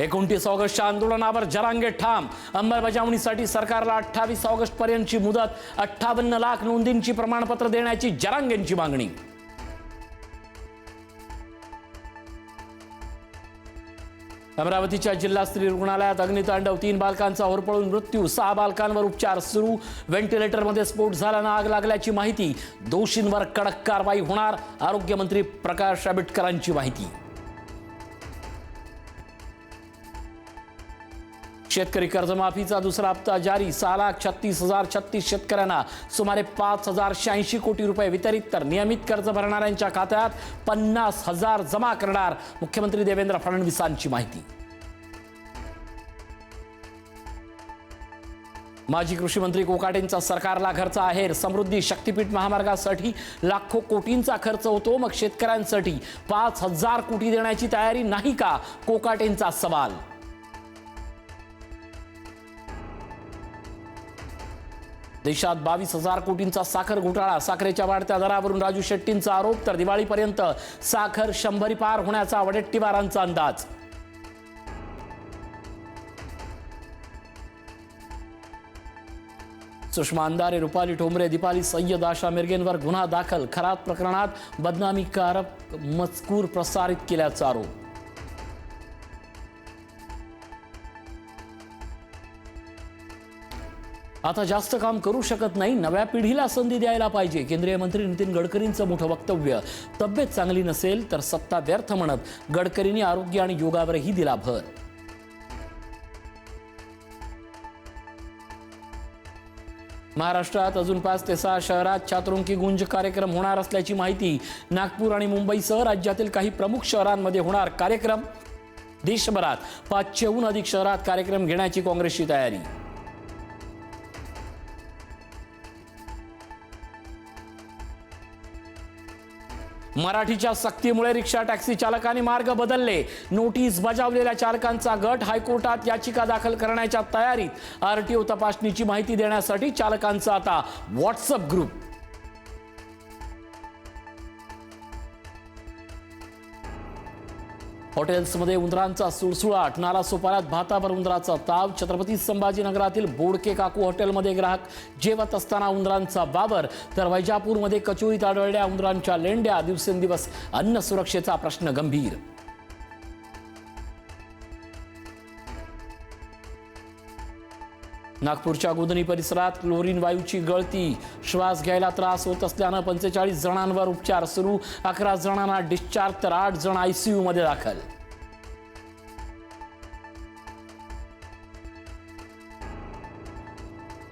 29 ऑगस्टच्या आंदोलनावर जरांगे ठाम. अंमलबजावणीसाठी सरकारला 28 ऑगस्ट पर्यंतची मुदत. 58 लाख नोंदींची प्रमाणपत्र देण्याची जरांगेंची मागणी. अमरावतीच्या जिल्हास्तरीय रुग्णालयात अग्नितांडव. 3 बालकांचा होरपळून मृत्यू. 6 बालकांवर उपचार सुरू. व्हेंटिलेटरमध्ये स्फोट झाल्यानं आग लागल्याची माहिती. दोषींवर कडक कारवाई होणार. आरोग्यमंत्री प्रकाश आंबेडकरांची माहिती. शेतकरी कर्जमाफीचा दुसरा हप्ता जारी. 6,36,036 शेतकऱ्यांना सुमारे 5,086 कोटी रुपये वितरित. तर नियमित कर्ज भरणाऱ्यांच्या खात्यात 50,000 जमा करणार. मुख्यमंत्री देवेंद्र फडणवीसांची माहिती. माजी कृषी मंत्री कोकाटेंचा सरकारला घरचा आहेर. समृद्धी शक्तीपीठ महामार्गासाठी लाखो कोटींचा खर्च होतो, मग शेतकऱ्यांसाठी 5,000 कोटी देण्याची तयारी नाही का? कोकाटेंचा सवाल. देशात 22,000 कोटींचा साखर घोटाळा. साखरेच्या वाढत्या दरावरून राजू शेट्टींचा आरोप. तर दिवाळीपर्यंत साखर 100 पार होण्याचा वडेट्टीवारांचा अंदाज. सुषमा अंधारे, रुपाली ठोंबरे, दीपाली सय्यद, आशा मिर्गेंवर गुन्हा दाखल. खरात प्रकरणात बदनामीकारक मजकूर प्रसारित केल्याचा आरोप. आता जास्त काम करू शकत नाही, नव्या पिढीला संधी द्यायला पाहिजे. केंद्रीय मंत्री नितीन गडकरींचं मोठं वक्तव्य. तब्येत चांगली नसेल तर सत्ता व्यर्थ म्हणत गडकरींनी आरोग्य आणि योगावरही दिला भर. महाराष्ट्रात अजून 5 ते 6 शहरात चातुर्मुखी गुंज कार्यक्रम होणार असल्याची माहिती. नागपूर आणि मुंबईसह राज्यातील काही प्रमुख शहरांमध्ये होणार कार्यक्रम. देशभरात 500हून अधिक शहरात कार्यक्रम घेण्याची काँग्रेसची तयारी. मराठीच्या सक्तीमुळे रिक्षा टॅक्सी चालकांनी मार्ग बदलले. नोटीस बजावलेल्या चालकांचा गट हायकोर्टात याचिका दाखल करण्याच्या तयारीत. आरटीओ तपासणीची माहिती देण्यासाठी चालकांचा आता व्हॉट्सअप ग्रुप. हॉटेल्समध्ये उंदरांचा सुळसुळाट. नालासोपाऱ्यात भातावर उंदराचा ताव. छत्रपती संभाजीनगरातील बोडके काकू हॉटेलमध्ये ग्राहक जेवत असताना उंदरांचा वावर. तर वैजापूरमध्ये कचोरीत आढळल्या उंदरांच्या लेंड्या. दिवसेंदिवस अन्न सुरक्षेचा प्रश्न गंभीर. नागपूरच्या गोधनी परिसरात क्लोरीन वायूची गळती. श्वास घ्यायला त्रास होत असल्यानं 45 जणांवर उपचार सुरू. 11 जणांना डिस्चार्ज तर 8 जण ICU मध्ये दाखल.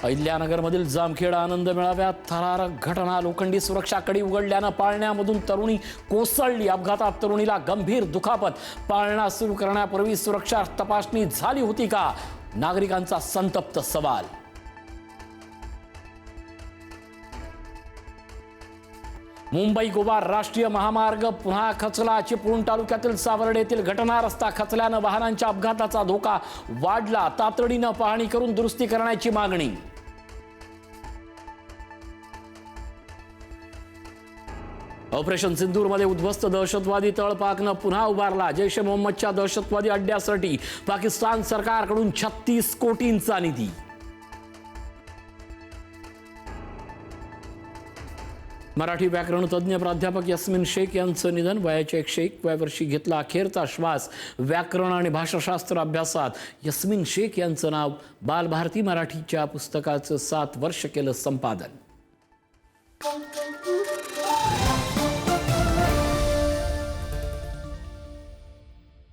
अहिल्यानगरमधील जामखेड आनंद मेळाव्यात थरारक घटना. लोखंडी सुरक्षा कडी उघडल्यानं पाळण्यामधून तरुणी कोसळली. अपघातात तरुणीला गंभीर दुखापत. पाळणा सुरू करण्यापूर्वी सुरक्षा तपासणी झाली होती का? नागरिकांचा संतप्त सवाल. मुंबई गोवा राष्ट्रीय महामार्ग पुन्हा खचला. चिपळूण तालुक्यातील सावर्डे येथील घटना. रस्ता खचल्यानं वाहनांच्या अपघाताचा धोका वाढला. तातडीनं पाहणी करून दुरुस्ती करण्याची मागणी. ऑपरेशन सिंदूरमध्ये उद्ध्वस्त दहशतवादी तळपाकनं पुन्हा उभारला. जैश ए मोहम्मदच्या दहशतवादी अड्ड्यासाठी पाकिस्तान सरकारकडून 36 कोटींचा निधी. मराठी व्याकरण तज्ज्ञ प्राध्यापक यास्मीन शेख यांचं निधन. वयाच्या 101व्या वर्षी घेतला अखेरचा श्वास. व्याकरण आणि भाषाशास्त्र अभ्यासात यास्मीन शेख यांचं नाव. बालभारती मराठीच्या पुस्तकाचं 7 वर्ष केलं संपादन.